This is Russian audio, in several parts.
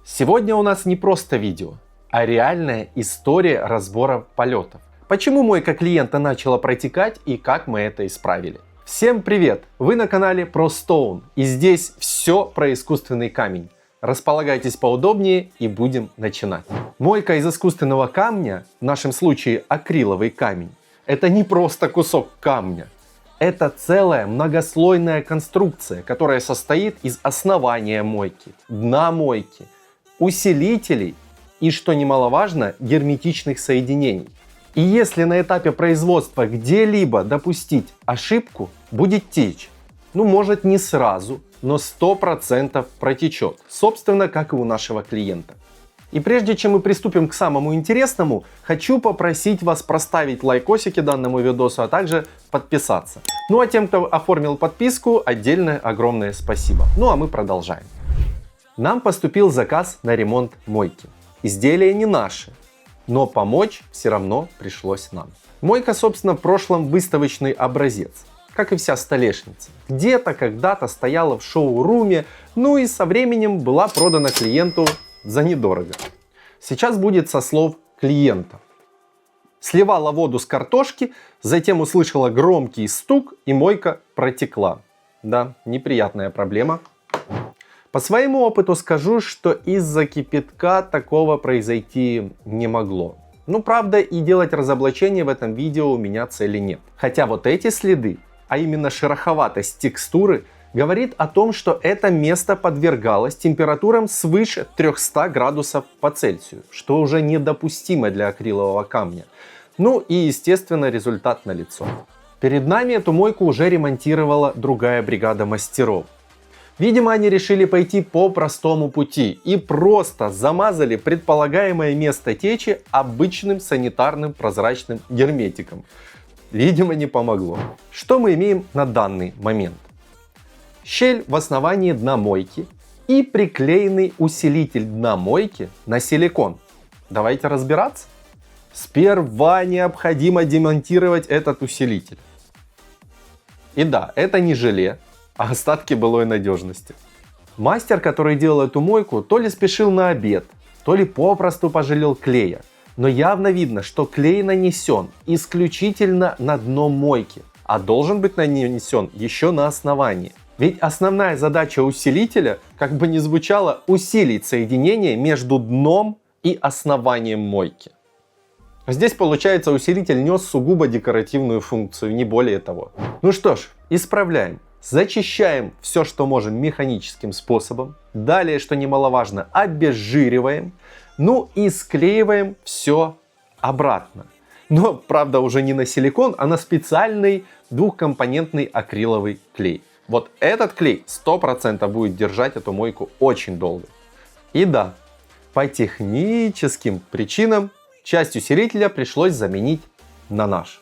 Сегодня у нас не просто видео, а реальная история разбора полетов. Почему мойка клиента начала протекать и как мы это исправили. Всем привет! Вы на канале ProStone, и здесь все про искусственный камень. Располагайтесь поудобнее и будем начинать. Мойка из искусственного камня, в нашем случае акриловый камень, это не просто кусок камня. Это целая многослойная конструкция, которая состоит из основания мойки, дна мойки, усилителей и, что немаловажно, герметичных соединений. И если на этапе производства где-либо допустить ошибку, будет течь. Может не сразу, но 100% протечет. Собственно, как и у нашего клиента. И прежде чем мы приступим к самому интересному, хочу попросить вас проставить лайкосики данному видосу, а также подписаться. А тем, кто оформил подписку, отдельное огромное спасибо. А мы продолжаем. Нам поступил заказ на ремонт мойки. Изделия не наши, но помочь все равно пришлось нам. Мойка, собственно, в прошлом выставочный образец, как и вся столешница. Где-то, когда-то стояла в шоу-руме, и со временем была продана клиенту за недорого. Сейчас будет со слов клиента. Сливала воду с картошки, затем услышала громкий стук, и мойка протекла. Да, неприятная проблема. По своему опыту скажу, что из-за кипятка такого произойти не могло. Правда, и делать разоблачение в этом видео у меня цели нет. Хотя вот эти следы, а именно шероховатость текстуры, говорит о том, что это место подвергалось температурам свыше 300 градусов по Цельсию, что уже недопустимо для акрилового камня. И, естественно, результат налицо. Перед нами эту мойку уже ремонтировала другая бригада мастеров. Видимо, они решили пойти по простому пути и просто замазали предполагаемое место течи обычным санитарным прозрачным герметиком. Видимо, не помогло. Что мы имеем на данный момент? Щель в основании дна мойки и приклеенный усилитель дна мойки на силикон. Давайте разбираться. Сперва необходимо демонтировать этот усилитель. И да, это не желе, а остатки былой надежности. Мастер, который делал эту мойку, то ли спешил на обед, то ли попросту пожалел клея. Но явно видно, что клей нанесен исключительно на дно мойки, а должен быть нанесен еще на основании. Ведь основная задача усилителя, как бы ни звучало, усилить соединение между дном и основанием мойки. Здесь, получается, усилитель нес сугубо декоративную функцию, не более того. Что ж, исправляем. Зачищаем все, что можем, механическим способом. Далее, что немаловажно, обезжириваем. И склеиваем все обратно. Но, правда, уже не на силикон, а на специальный двухкомпонентный акриловый клей. Вот этот клей 100% будет держать эту мойку очень долго. И да, по техническим причинам часть усилителя пришлось заменить на наш.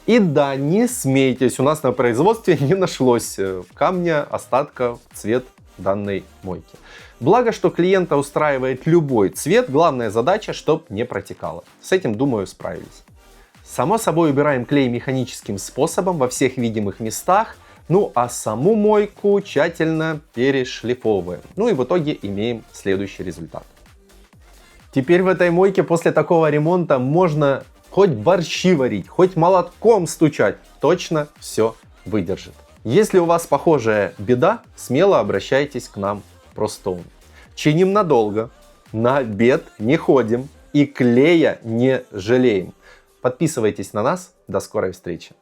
И да, не смейтесь, у нас на производстве не нашлось камня, остатка цвет данной мойки. Благо, что клиента устраивает любой цвет, главная задача, чтобы не протекало. С этим, думаю, справились. Само собой, убираем клей механическим способом во всех видимых местах, а саму мойку тщательно перешлифовываем. И в итоге имеем следующий результат. Теперь в этой мойке после такого ремонта можно хоть борщи варить, хоть молотком стучать, точно все выдержит. Если у вас похожая беда, смело обращайтесь к нам в ProStone. Чиним надолго, на обед не ходим и клея не жалеем. Подписывайтесь на нас, до скорой встречи.